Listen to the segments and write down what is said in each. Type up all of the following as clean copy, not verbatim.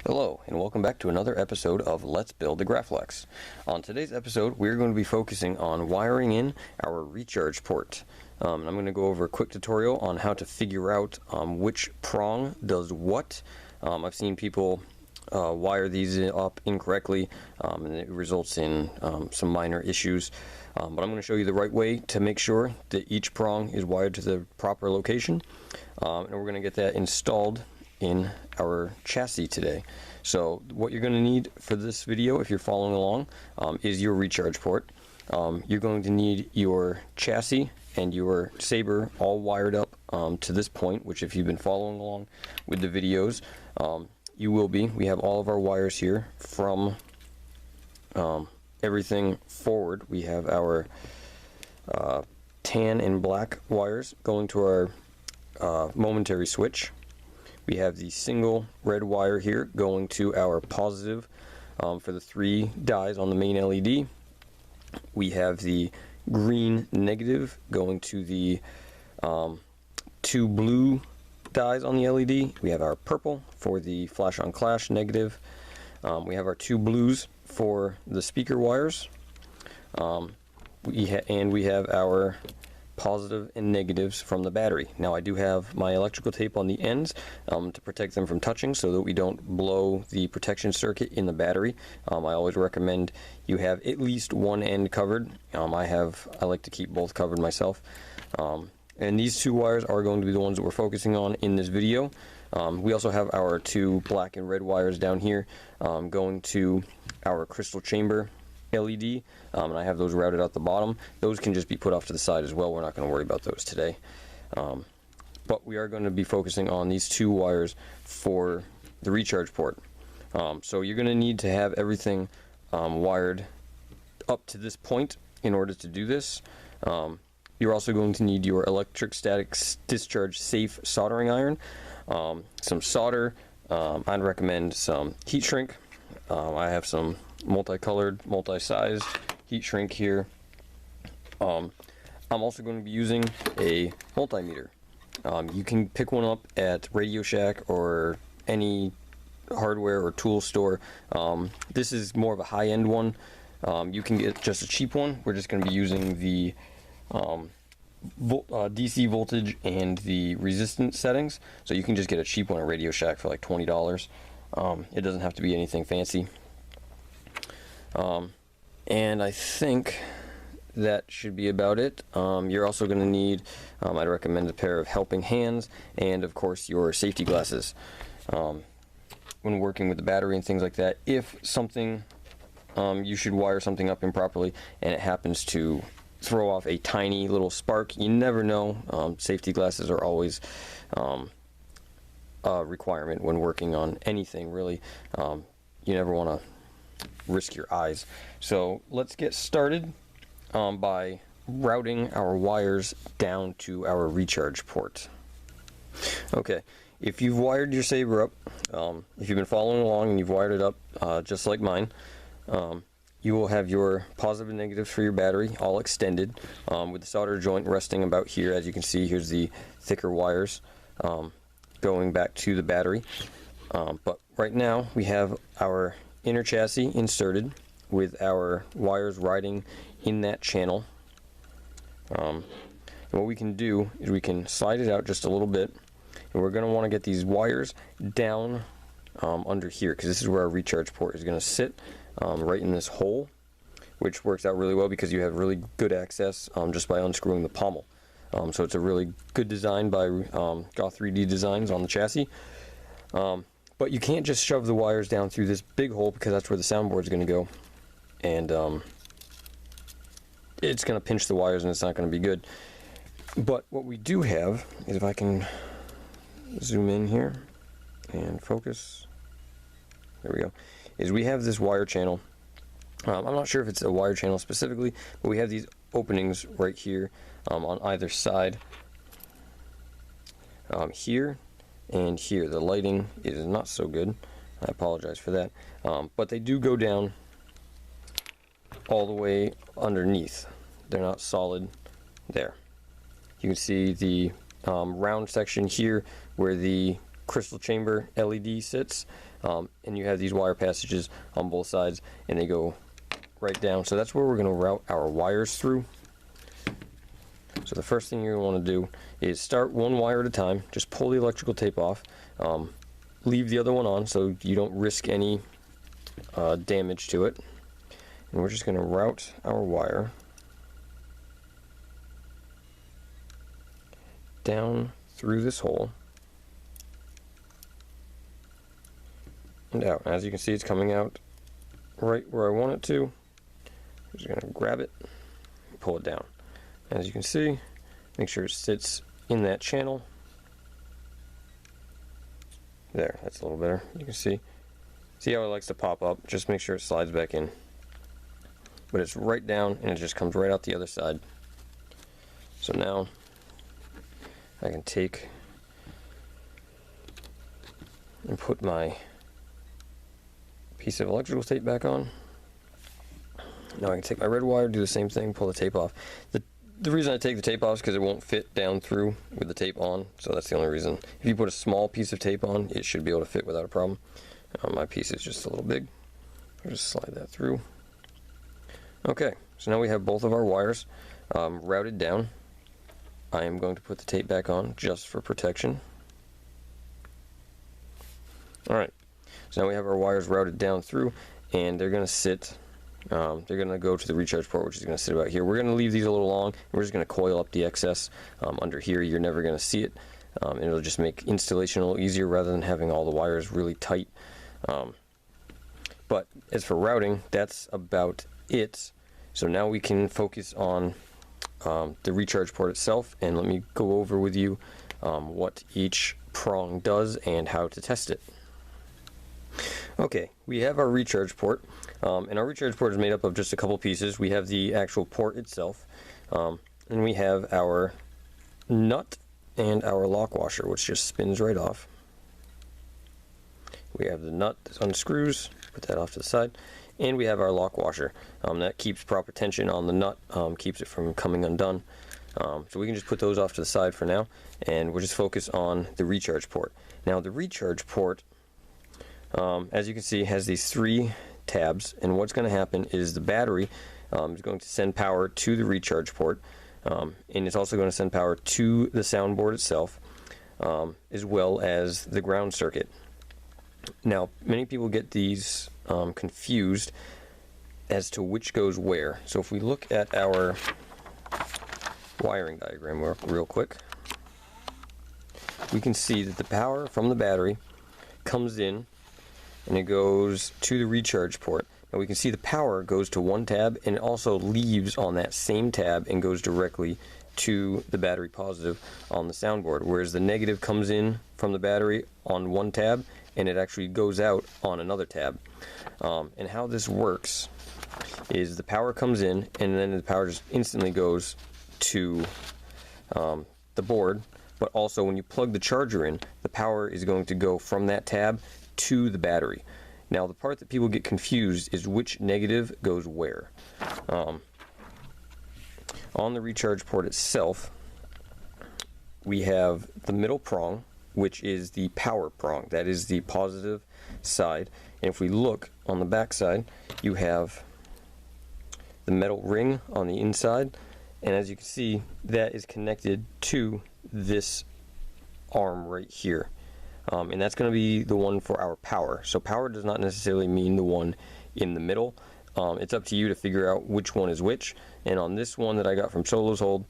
Hello, and welcome back to another episode of Let's Build the Graflex. On today's episode, we're going to be focusing on wiring in our recharge port. I'm going to go over a quick tutorial on how to figure out which prong does what. I've seen people wire these up incorrectly, and it results in some minor issues. But I'm going to show you the right way to make sure that each prong is wired to the proper location, and we're going to get that installed in our chassis today. So what you're going to need for this video, if you're following along, is your recharge port. You're going to need your chassis and your saber all wired up to this point, which if you've been following along with the videos, you will be. We have all of our wires here from everything forward. We have our tan and black wires going to our momentary switch. We have the single red wire here going to our positive for the 3 dies on the main LED. We have the green negative going to the 2 blue dies on the LED. We have our purple for the flash on clash negative. We have our 2 blues for the speaker wires. We have our positive and negatives from the battery. Now I do have my electrical tape on the ends to protect them from touching so that we don't blow the protection circuit in the battery. I always recommend you have at least one end covered. I like to keep both covered myself. And these 2 wires are going to be the ones that we're focusing on in this video. We also have our 2 black and red wires down here going to our crystal chamber LED, and I have those routed out the bottom. Those can just be put off to the side as well. We're not going to worry about those today. But we are going to be focusing on these 2 wires for the recharge port. So you're going to need to have everything wired up to this point in order to do this. You're also going to need your electric static discharge safe soldering iron, some solder. I'd recommend some heat shrink. I have some multicolored, multi-sized heat shrink here. I'm also going to be using a multimeter. You can pick one up at Radio Shack or any hardware or tool store. This is more of a high-end one. You can get just a cheap one. We're just going to be using the DC voltage and the resistance settings. So you can just get a cheap one at Radio Shack for like $20. It doesn't have to be anything fancy. And I think that should be about it. You're also going to need, I'd recommend a pair of helping hands and of course your safety glasses when working with the battery and things like that. If something, you should wire something up improperly and it happens to throw off a tiny little spark, you never know. Safety glasses are always a requirement when working on anything really. You never want to risk your eyes. So let's get started by routing our wires down to our recharge port. Okay, if you've wired your saber up, if you've been following along and you've wired it up just like mine, you will have your positive and negatives for your battery all extended with the solder joint resting about here. As you can see, here's the thicker wires going back to the battery. But right now we have our inner chassis inserted with our wires riding in that channel. And what we can do is we can slide it out just a little bit, and we're going to want to get these wires down under here, because this is where our recharge port is going to sit, right in this hole, which works out really well because you have really good access just by unscrewing the pommel. So it's a really good design by Goth 3D Designs on the chassis. But you can't just shove the wires down through this big hole because that's where the soundboard is going to go. And it's going to pinch the wires and it's not going to be good. But what we do have is, if I can zoom in here and focus, there we go, is we have this wire channel. I'm not sure if it's a wire channel specifically, but we have these openings right here on either side. Here and here. The lighting is not so good. I apologize for that. But they do go down all the way underneath. They're not solid there. You can see the round section here where the crystal chamber LED sits, and you have these wire passages on both sides, and they go right down. So that's where we're going to route our wires through. So the first thing you're going to want to do is start one wire at a time. Just pull the electrical tape off. Leave the other one on so you don't risk any damage to it. And we're just going to route our wire down through this hole and out. As you can see, it's coming out right where I want it to. I'm just going to grab it and pull it down. As you can see, make sure it sits in that channel. There, that's a little better. You can see how it likes to pop up. Just make sure it slides back in. But it's right down and it just comes right out the other side. So now I can take and put my piece of electrical tape back on. Now I can take my red wire, do the same thing, pull the tape off. The reason I take the tape off is because it won't fit down through with the tape on, so that's the only reason. If you put a small piece of tape on, it should be able to fit without a problem. My piece is just a little big. I'll just slide that through. Okay, so now we have both of our wires routed down. I am going to put the tape back on just for protection. Alright, so now we have our wires routed down through, and they're going to sit. They're going to go to the recharge port, which is going to sit about here. We're going to leave these a little long, and we're just going to coil up the excess under here. You're never going to see it, and it'll just make installation a little easier rather than having all the wires really tight. But as for routing, that's about it. So now we can focus on the recharge port itself, and let me go over with you what each prong does and how to test it. Okay, we have our recharge port, and our recharge port is made up of just a couple pieces. We have the actual port itself, and we have our nut and our lock washer, which just spins right off. We have the nut that unscrews, put that off to the side, and we have our lock washer that keeps proper tension on the nut, keeps it from coming undone. So we can just put those off to the side for now, and we'll just focus on the recharge port. Now the recharge port, as you can see, has these 3 tabs, and what's going to happen is the battery is going to send power to the recharge port, and it's also going to send power to the soundboard itself, as well as the ground circuit. Now, many people get these confused as to which goes where. So if we look at our wiring diagram real quick, we can see that the power from the battery comes in and it goes to the recharge port. Now we can see the power goes to one tab, and it also leaves on that same tab and goes directly to the battery positive on the soundboard, whereas the negative comes in from the battery on one tab and it actually goes out on another tab. And how this works is the power comes in, and then the power just instantly goes to the board, but also when you plug the charger in, the power is going to go from that tab to the battery. Now the part that people get confused is which negative goes where. On the recharge port itself, we have the middle prong, which is the power prong. That is the positive side. And if we look on the back side, you have the metal ring on the inside, and as you can see, that is connected to this arm right here. And that's going to be the one for our power. So power does not necessarily mean the one in the middle. It's up to you to figure out which one is which. And on this one that I got from Solo's Hold,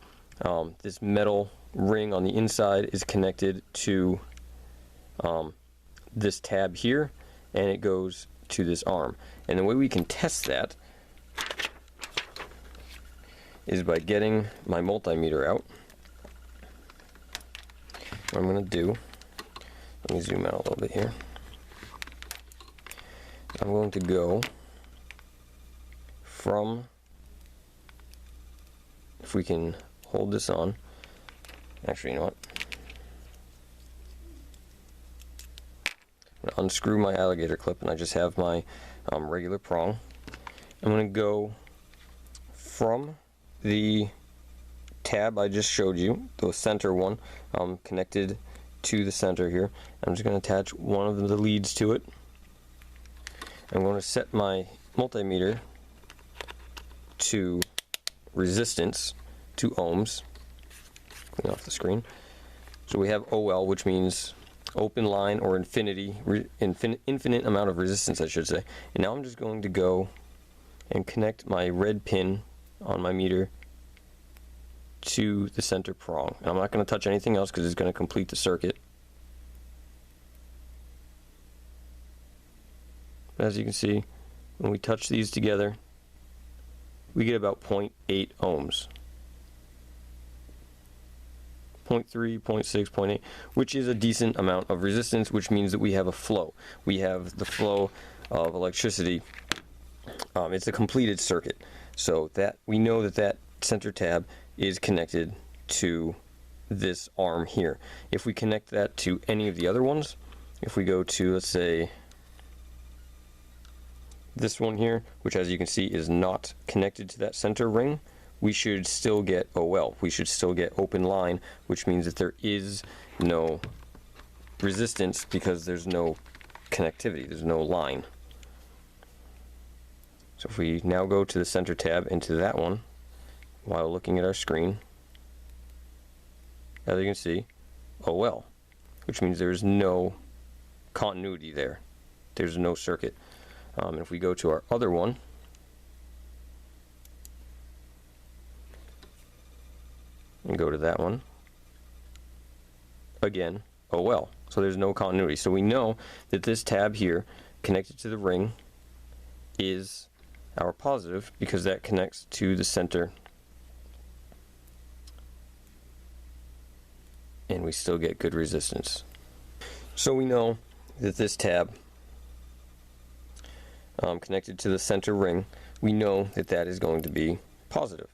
this metal ring on the inside is connected to this tab here, and it goes to this arm. And the way we can test that is by getting my multimeter out. What I'm going to do, let me zoom out a little bit here. I'm going to go from, if we can hold this on, actually, you know what? I'm going to unscrew my alligator clip, and I just have my regular prong. I'm going to go from the tab I just showed you, the center one, connected to the center here. I'm just going to attach one of the leads to it. I'm going to set my multimeter to resistance, to ohms. Clean off the screen. So we have OL, which means open line or infinite amount of resistance, I should say. And now I'm just going to go and connect my red pin on my meter to the center prong. And I'm not going to touch anything else because it's going to complete the circuit. As you can see, when we touch these together, we get about 0.8 ohms. 0.3, 0.6, 0.8, which is a decent amount of resistance, which means that we have a flow. We have the flow of electricity. It's a completed circuit. So that we know that that center tab is connected to this arm here. If we connect that to any of the other ones, if we go to, let's say, this one here, which as you can see is not connected to that center ring, we should still get OL. We should still get open line, which means that there is no resistance because there's no connectivity, there's no line. So if we now go to the center tab into that one, while looking at our screen, as you can see, OL, which means there's no continuity there. There's no circuit. And if we go to our other one, and go to that one, again, OL. So there's no continuity. So we know that this tab here, connected to the ring, is our positive because that connects to the center. And we still get good resistance. So we know that this tab connected to the center ring, we know that that is going to be positive.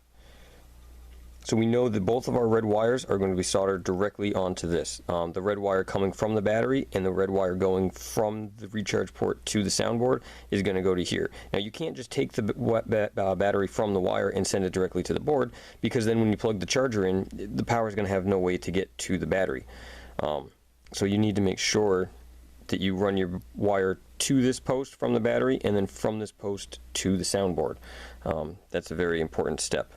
So we know that both of our red wires are going to be soldered directly onto this. The red wire coming from the battery and the red wire going from the recharge port to the soundboard is going to go to here. Now you can't just take the battery from the wire and send it directly to the board, because then when you plug the charger in, the power is going to have no way to get to the battery. So you need to make sure that you run your wire to this post from the battery and then from this post to the soundboard. That's a very important step.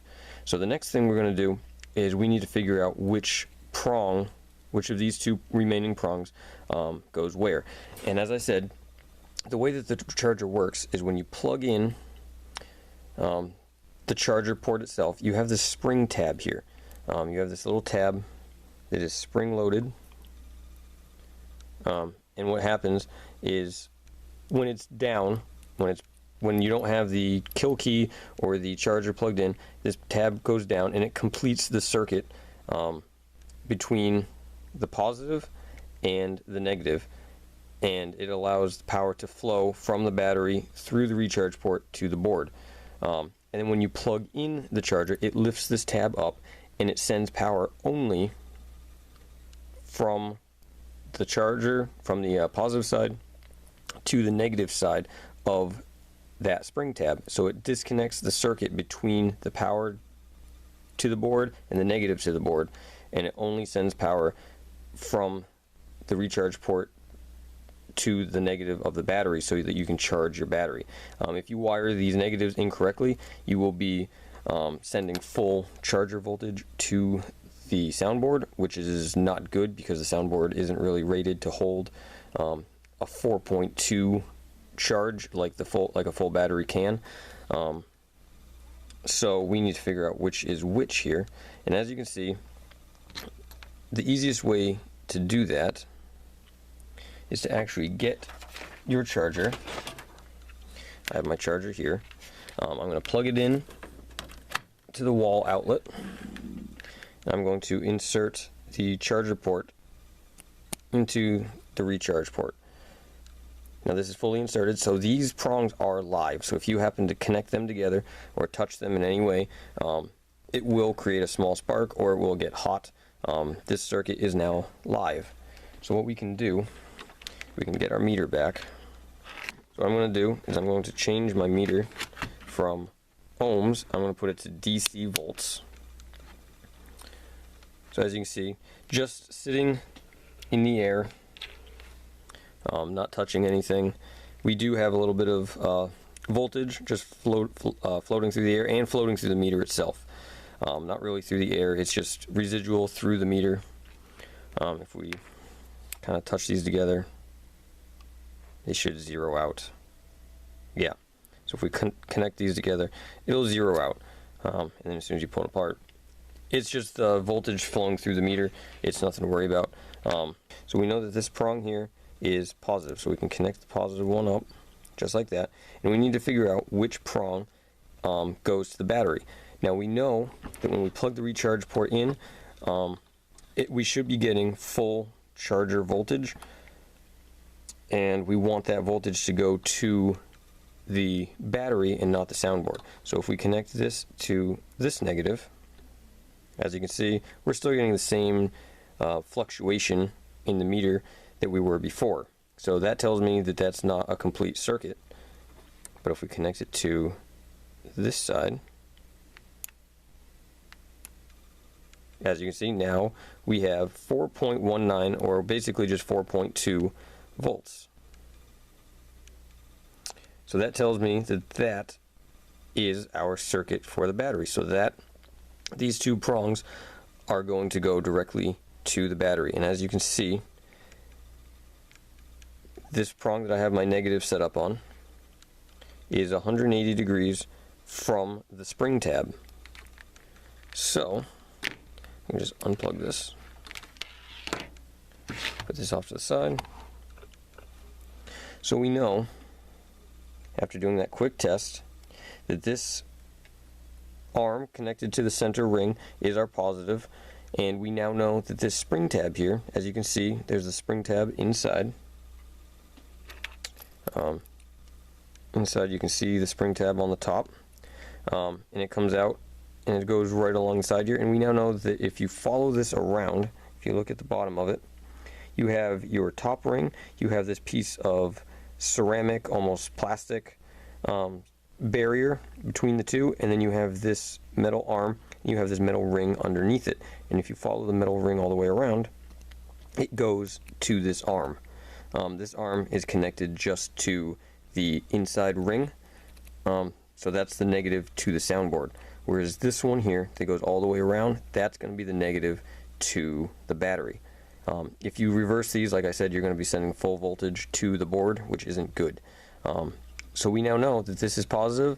So the next thing we're going to do is we need to figure out which prong, which of these two remaining prongs goes where. And as I said, the way that the charger works is when you plug in the charger port itself, you have this spring tab here. You have this little tab that is spring loaded. And what happens is when it's down, when you don't have the kill key or the charger plugged in, this tab goes down and it completes the circuit between the positive and the negative, and it allows the power to flow from the battery through the recharge port to the board. And then when you plug in the charger, it lifts this tab up and it sends power only from the charger, from the positive side to the negative side of that spring tab. So it disconnects the circuit between the power to the board and the negative to the board, and it only sends power from the recharge port to the negative of the battery so that you can charge your battery. If you wire these negatives incorrectly, you will be sending full charger voltage to the soundboard, which is not good because the soundboard isn't really rated to hold a 4.2 charge like a full battery can. So we need to figure out which is which here, and as you can see, the easiest way to do that is to actually get your charger. I have my charger here. I'm going to plug it in to the wall outlet. I'm going to insert the charger port into the recharge port. Now this is fully inserted, so these prongs are live. So if you happen to connect them together or touch them in any way, it will create a small spark or it will get hot. This circuit is now live. So what we can do, we can get our meter back. So what I'm going to do is I'm going to change my meter from ohms, I'm going to put it to DC volts. So as you can see, just sitting in the air, not touching anything. We do have a little bit of voltage just floating through the air and floating through the meter itself. Not really through the air, it's just residual through the meter. If we kind of touch these together, they should zero out. Yeah, so if we connect these together, it'll zero out. And then as soon as you pull it apart, it's just voltage flowing through the meter. It's nothing to worry about. So we know that this prong here is positive, so we can connect the positive one up just like that, and we need to figure out which prong goes to the battery. Now we know that when we plug the recharge port in, we should be getting full charger voltage, and we want that voltage to go to the battery and not the soundboard. So if we connect this to this negative, as you can see, we're still getting the same fluctuation in the meter that we were before. So that tells me that that's not a complete circuit. But if we connect it to this side, as you can see, now we have 4.19, or basically just 4.2 volts. So that tells me that that is our circuit for the battery. So that these two prongs are going to go directly to the battery. And as you can see, this prong that I have my negative set up on is 180 degrees from the spring tab. So I can just unplug this, put this off to the side. So we know, after doing that quick test, that this arm connected to the center ring is our positive, and we now know that this spring tab here, as you can see, there's a spring tab inside. Inside you can see the spring tab on the top, and it comes out and it goes right along the side here, and we now know that if you follow this around, if you look at the bottom of it, you have your top ring, you have this piece of ceramic, almost plastic barrier between the two, and then you have this metal arm, you have this metal ring underneath it, and if you follow the metal ring all the way around, it goes to this arm. This arm is connected just to the inside ring, so that's the negative to the soundboard, whereas this one here that goes all the way around, that's going to be the negative to the battery. If you reverse these, like I said, you're going to be sending full voltage to the board, which isn't good. So we now know that this is positive,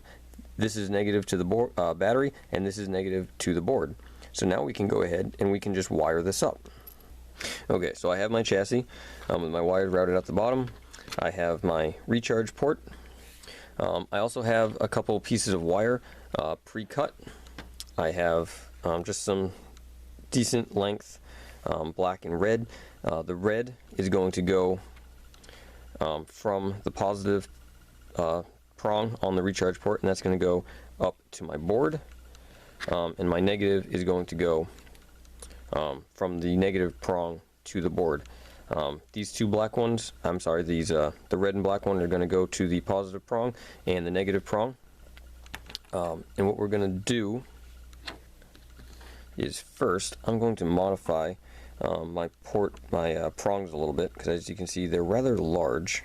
this is negative to the board, battery, and this is negative to the board. So now we can go ahead and we can just wire this up. Okay, so I have my chassis with my wires routed at the bottom. I have my recharge port. I also have a couple pieces of wire pre-cut. I have just some decent length, black and red. The red is going to go from the positive prong on the recharge port, and that's going to go up to my board, and my negative is going to go from the negative prong to the board. These two black ones, I'm sorry, these the red and black one are going to go to the positive prong and the negative prong. And what we're going to do is first I'm going to modify my prongs a little bit, because as you can see they're rather large.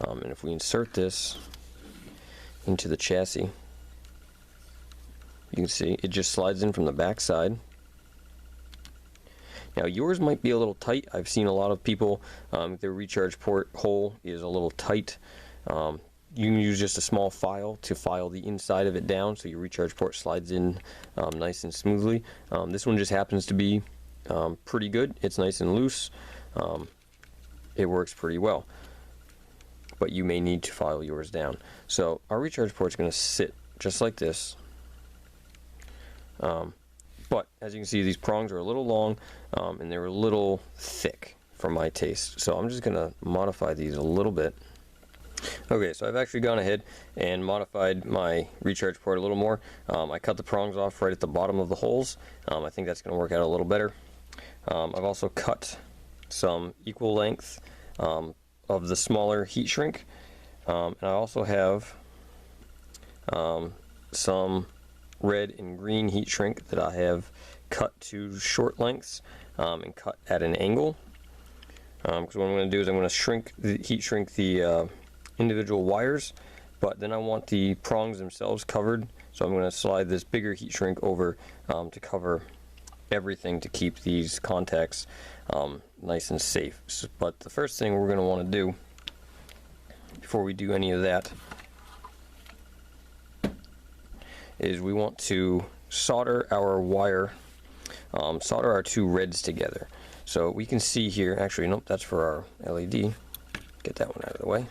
And if we insert this into the chassis, you can see it just slides in from the back side. Now yours might be a little tight. I've seen a lot of people, their recharge port hole is a little tight. You can use just a small file to file the inside of it down so your recharge port slides in nice and smoothly. This one just happens to be pretty good. It's nice and loose. It works pretty well. But you may need to file yours down. So our recharge port is going to sit just like this. But as you can see, these prongs are a little long and they're a little thick for my taste. So I'm just going to modify these a little bit. Okay, so I've actually gone ahead and modified my recharge port a little more. I cut the prongs off right at the bottom of the holes. I think that's going to work out a little better. I've also cut some equal length of the smaller heat shrink. And I also have some red and green heat shrink that I have cut to short lengths and cut at an angle. Because what I'm going to do is I'm going to heat shrink the individual wires, but then I want the prongs themselves covered, so I'm going to slide this bigger heat shrink over to cover everything to keep these contacts nice and safe. But the first thing we're going to want to do before we do any of that is we want to solder our wire, solder our two reds together. So we can see here, actually nope, that's for our LED. Get that one out of the way.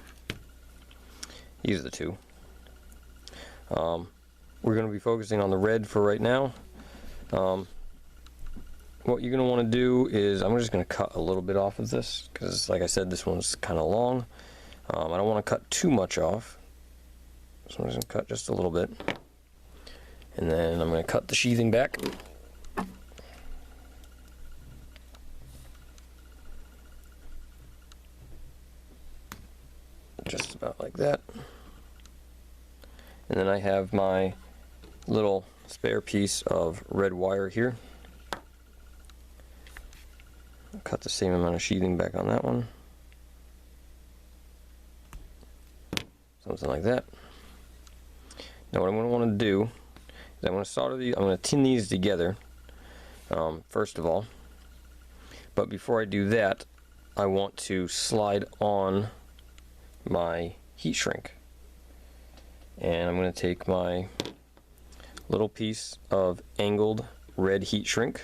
These are the two. We're going to be focusing on the red for right now. What you're going to want to do is, I'm just going to cut a little bit off of this, because like I said, this one's kind of long. I don't want to cut too much off, so I'm just going to cut just a little bit. And then I'm going to cut the sheathing back. Just about like that. And then I have my little spare piece of red wire here. I'll cut the same amount of sheathing back on that one. Something like that. Now what I'm going to want to do is I'm going to solder these, I'm going to tin these together first of all. But before I do that, I want to slide on my heat shrink. And I'm going to take my little piece of angled red heat shrink,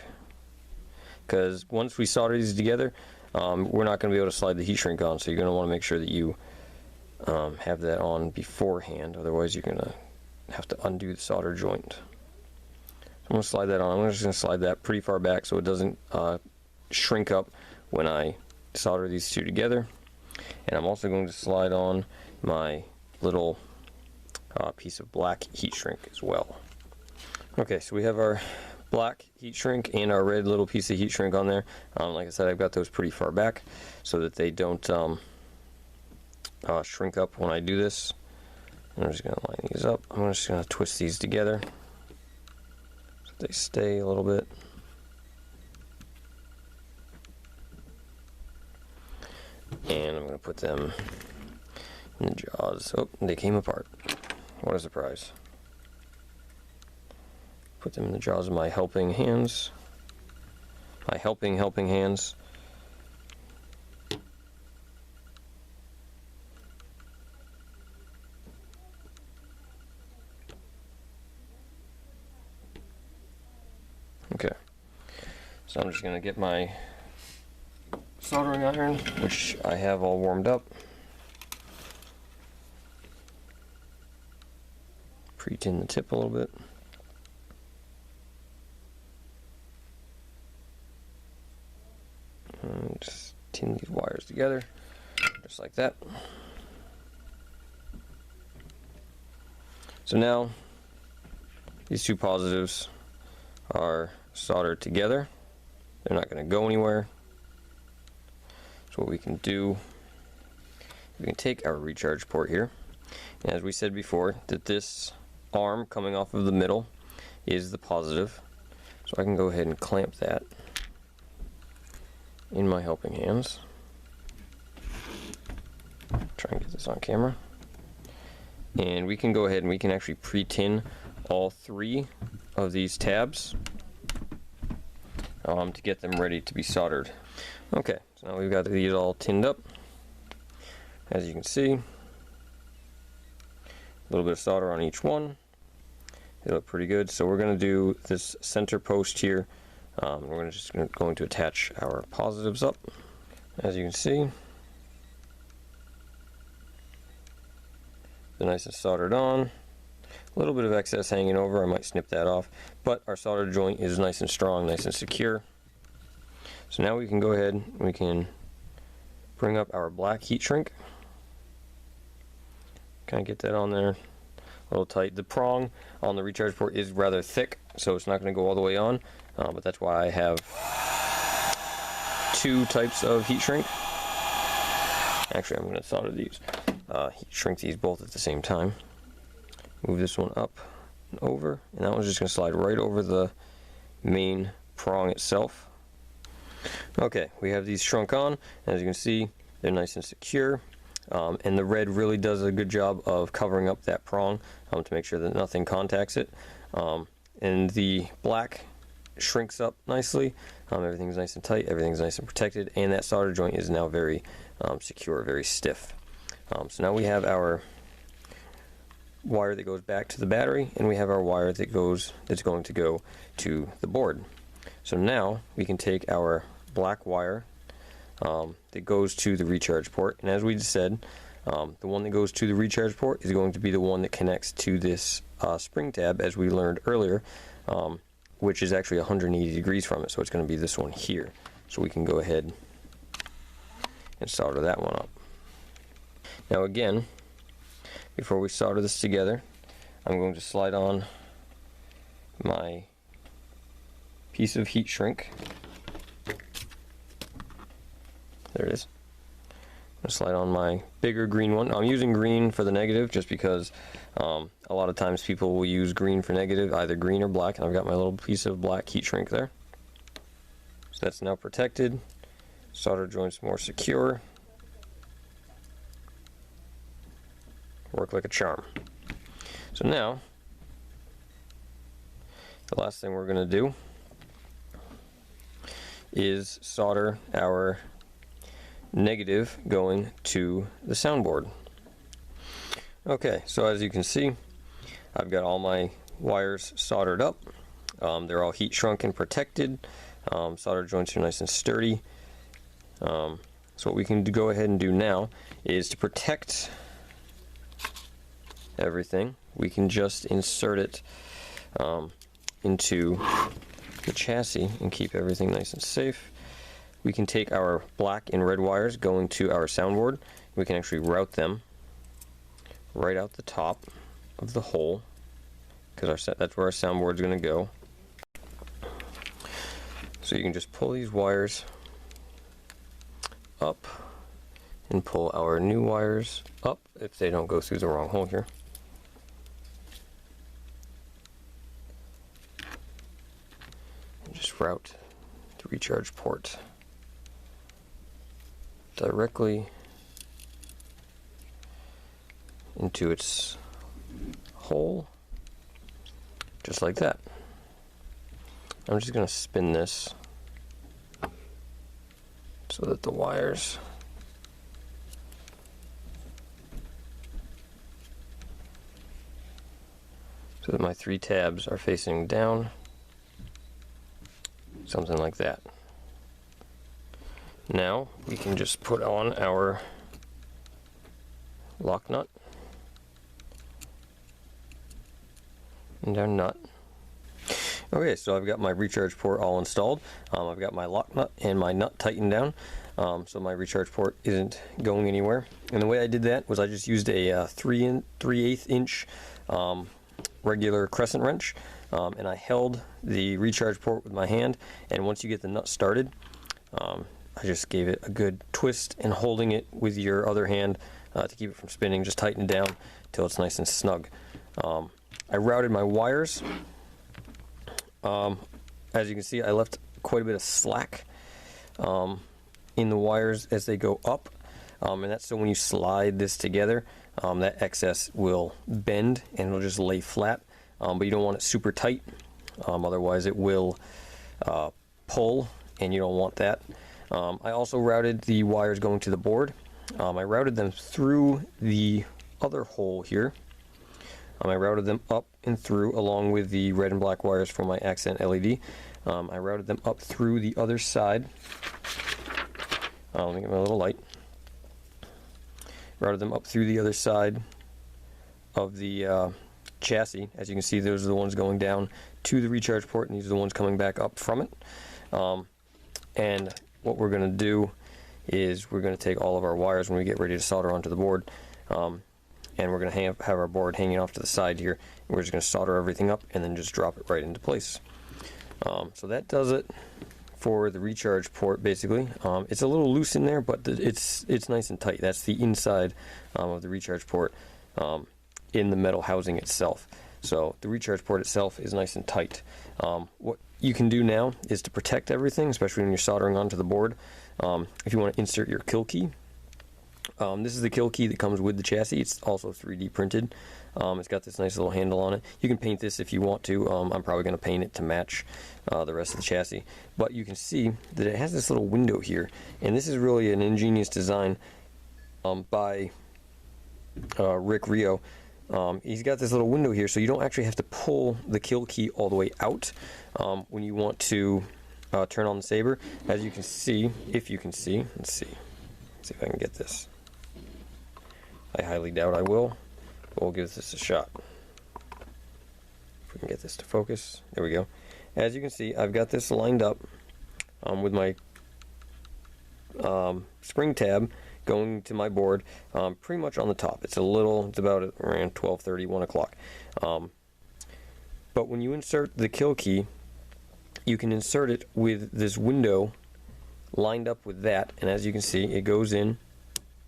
because once we solder these together, we're not going to be able to slide the heat shrink on, so you're going to want to make sure that you have that on beforehand, otherwise you're going to have to undo the solder joint. So I'm going to slide that on. I'm just going to slide that pretty far back so it doesn't shrink up when I solder these two together. And I'm also going to slide on my little piece of black heat shrink as well. Okay, so we have our black heat shrink and our red little piece of heat shrink on there. Like I said, I've got those pretty far back so that they don't shrink up when I do this. I'm just going to line these up. I'm just going to twist these together so they stay a little bit. And I'm going to put them in the jaws. Oh, they came apart. What a surprise. Put them in the jaws of my helping hands. My helping hands. Okay. So I'm just going to get my soldering iron, which I have all warmed up. Pre-tin the tip a little bit. And just tin these wires together, just like that. So now, these two positives are soldered together. They're not going to go anywhere. So what we can do, we can take our recharge port here. And as we said before, that this arm coming off of the middle is the positive. So I can go ahead and clamp that in my helping hands. Try and get this on camera. And we can go ahead and we can actually pre-tin all three of these tabs to get them ready to be soldered. Okay, so now we've got these all tinned up. As you can see, a little bit of solder on each one. They look pretty good. So we're going to do this center post here. We're just going to attach our positives up. As you can see, they're nice and soldered on. A little bit of excess hanging over, I might snip that off, but our solder joint is nice and strong, nice and secure. So now we can go ahead, we can bring up our black heat shrink. Kind of get that on there a little tight. The prong on the recharge port is rather thick, so it's not going to go all the way on, but that's why I have two types of heat shrink. Actually, I'm going to solder these, heat shrink these both at the same time. Move this one up and over, and that one's just going to slide right over the main prong itself. Okay, we have these shrunk on. As you can see, they're nice and secure. And the red really does a good job of covering up that prong to make sure that nothing contacts it. And the black shrinks up nicely. Everything's nice and tight, everything's nice and protected, and that solder joint is now very secure, very stiff. So now we have our wire that goes back to the battery, and we have our wire that's going to go to the board. So now we can take our black wire that goes to the recharge port, and as we just said, the one that goes to the recharge port is going to be the one that connects to this spring tab, as we learned earlier, which is actually 180 degrees from it, so it's going to be this one here. So we can go ahead and solder that one up. Now again, before we solder this together, I'm going to slide on my piece of heat shrink. There it is. I'm going to slide on my bigger green one. I'm using green for the negative just because a lot of times people will use green for negative, either green or black, and I've got my little piece of black heat shrink there. So that's now protected. Solder joints more secure. Work like a charm. So now, the last thing we're going to do is solder our negative going to the soundboard. Okay, so as you can see, I've got all my wires soldered up. They're all heat shrunk and protected. Solder joints are nice and sturdy. So what we can go ahead and do now is to protect everything, we can just insert it into the chassis and keep everything nice and safe. We can take our black and red wires going to our soundboard. We can actually route them right out the top of the hole, because that's where our soundboard is going to go. So you can just pull these wires up and pull our new wires up if they don't go through the wrong hole here. And just route the recharge port directly into its hole, just like that. I'm just going to spin this so that the wires so that my 3 tabs are facing down, something like that. Now we can just put on our lock nut and our nut. Okay, so I've got my recharge port all installed. I've got my lock nut and my nut tightened down, so my recharge port isn't going anywhere. And the way I did that was I just used a 3/8 inch regular crescent wrench, and I held the recharge port with my hand, and once you get the nut started, I just gave it a good twist, and holding it with your other hand to keep it from spinning, just tighten it down till it's nice and snug. I routed my wires. As you can see, I left quite a bit of slack in the wires as they go up, and that's so when you slide this together, that excess will bend and it'll just lay flat, but you don't want it super tight, otherwise it will pull, and you don't want that. I also routed the wires going to the board. I routed them through the other hole here. I routed them up and through along with the red and black wires for my accent LED. I routed them up through the other side. Let me get my little light. Routed them up through the other side of the chassis. As you can see, those are the ones going down to the recharge port, and these are the ones coming back up from it. And what we're going to do is we're going to take all of our wires when we get ready to solder onto the board, and we're going to have our board hanging off to the side here. We're just going to solder everything up and then just drop it right into place. So that does it for the recharge port, basically. It's a little loose in there, but it's nice and tight. That's the inside of the recharge port in the metal housing itself. So the recharge port itself is nice and tight. What you can do now is to protect everything, especially when you're soldering onto the board. If you want to insert your kill key, this is the kill key that comes with the chassis. It's also 3D printed. It's got this nice little handle on it. You can paint this if you want to. I'm probably going to paint it to match the rest of the chassis. But you can see that it has this little window here, and this is really an ingenious design by Rick Rio. He's got this little window here, so you don't actually have to pull the kill key all the way out when you want to turn on the saber. As you can see, if you can see, let's see if I can get this. I highly doubt I will, but we'll give this a shot. If we can get this to focus, there we go. As you can see, I've got this lined up with my spring tab going to my board pretty much on the top. It's about around 12:30, 1 o'clock. But when you insert the kill key, you can insert it with this window lined up with that, and as you can see, it goes in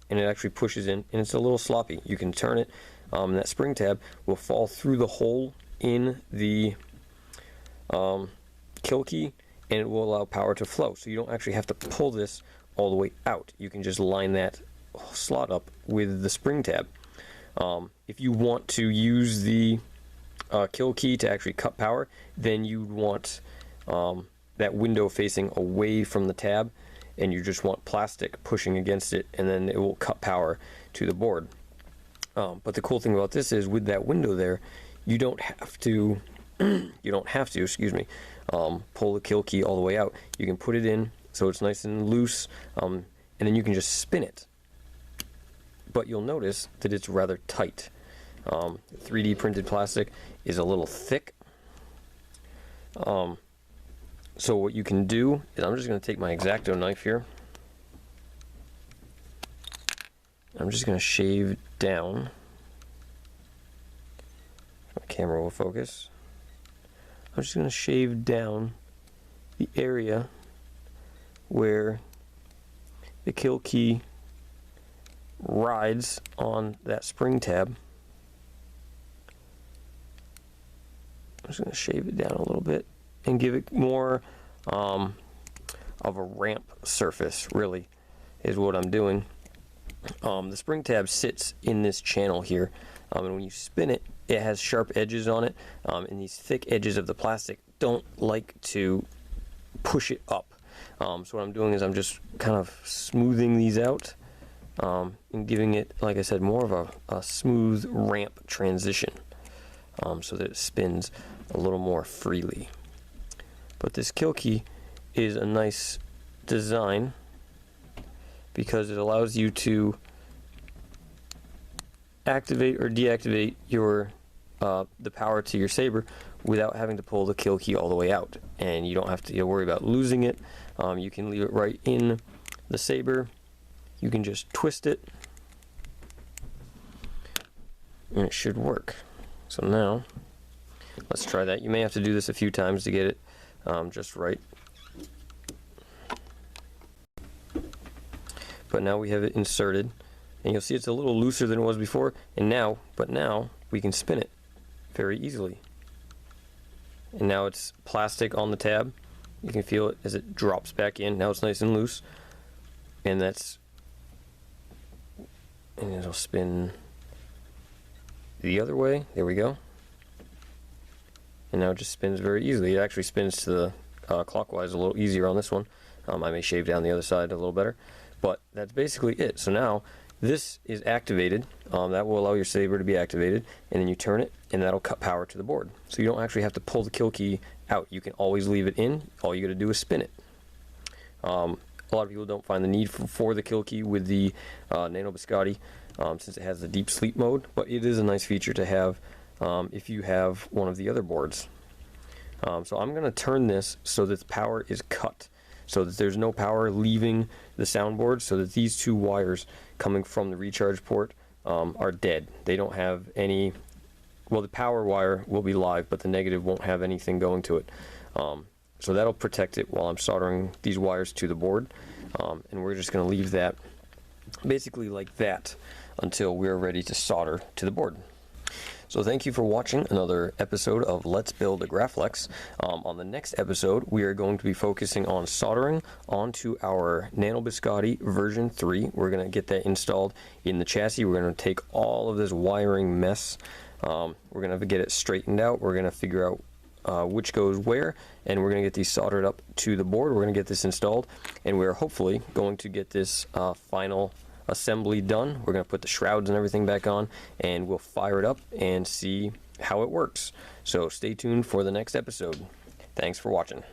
and it actually pushes in, and it's a little sloppy. You can turn it, and that spring tab will fall through the hole in the kill key, and it will allow power to flow. So you don't actually have to pull this all the way out. You can just line that slot up with the spring tab. If you want to use the kill key to actually cut power, then you'd want that window facing away from the tab, and you just want plastic pushing against it, and then it will cut power to the board. But the cool thing about this is, with that window there, you don't have to excuse me, pull the kill key all the way out. You can put it in so it's nice and loose, and then you can just spin it. But you'll notice that it's rather tight. 3D printed plastic is a little thick. So what you can do is, I'm just going to take my X-Acto knife here. I'm just going to shave down. My camera will focus. I'm just going to shave down the area where the kill key rides on that spring tab. I'm just going to shave it down a little bit and give it more of a ramp surface, really, is what I'm doing. The spring tab sits in this channel here, and when you spin it, it has sharp edges on it, and these thick edges of the plastic don't like to push it up. So what I'm doing is I'm just kind of smoothing these out, and giving it, like I said, more of a smooth ramp transition, so that it spins a little more freely. But this kill key is a nice design because it allows you to activate or deactivate your the power to your saber without having to pull the kill key all the way out, and you don't have to worry about losing it. You can leave it right in the saber. You can just twist it and it should work. So now let's try that. You may have to do this a few times to get it just right. But now we have it inserted, and you'll see it's a little looser than it was before, and now we can spin it very easily. And now it's plastic on the tab. You can feel it as it drops back in. Now it's nice and loose, and it'll spin the other way. There we go. And now it just spins very easily. It actually spins to the clockwise a little easier on this one. I may shave down the other side a little better, but that's basically it. So now this is activated. That will allow your saber to be activated, and then you turn it, and that'll cut power to the board. So you don't actually have to pull the kill key out. You can always leave it in. All you got to do is spin it. A lot of people don't find the need for the kill key with the Nano Biscotti, since it has the deep sleep mode, but it is a nice feature to have if you have one of the other boards. So I'm going to turn this so that the power is cut, so that there's no power leaving the soundboard, so that these two wires coming from the recharge port are dead. They don't have any, well, the power wire will be live, but the negative won't have anything going to it. So that'll protect it while I'm soldering these wires to the board, and we're just going to leave that basically like that until we're ready to solder to the board. So thank you for watching another episode of Let's Build a Graflex. On the next episode, we are going to be focusing on soldering onto our Nano Biscotti version 3. We're going to get that installed in the chassis. We're going to take all of this wiring mess. We're going to get it straightened out. We're going to figure out which goes where, and we're going to get these soldered up to the board. We're going to get this installed, and we're hopefully going to get this final assembly done. We're going to put the shrouds and everything back on, and we'll fire it up and see how it works. So stay tuned for the next episode. Thanks for watching.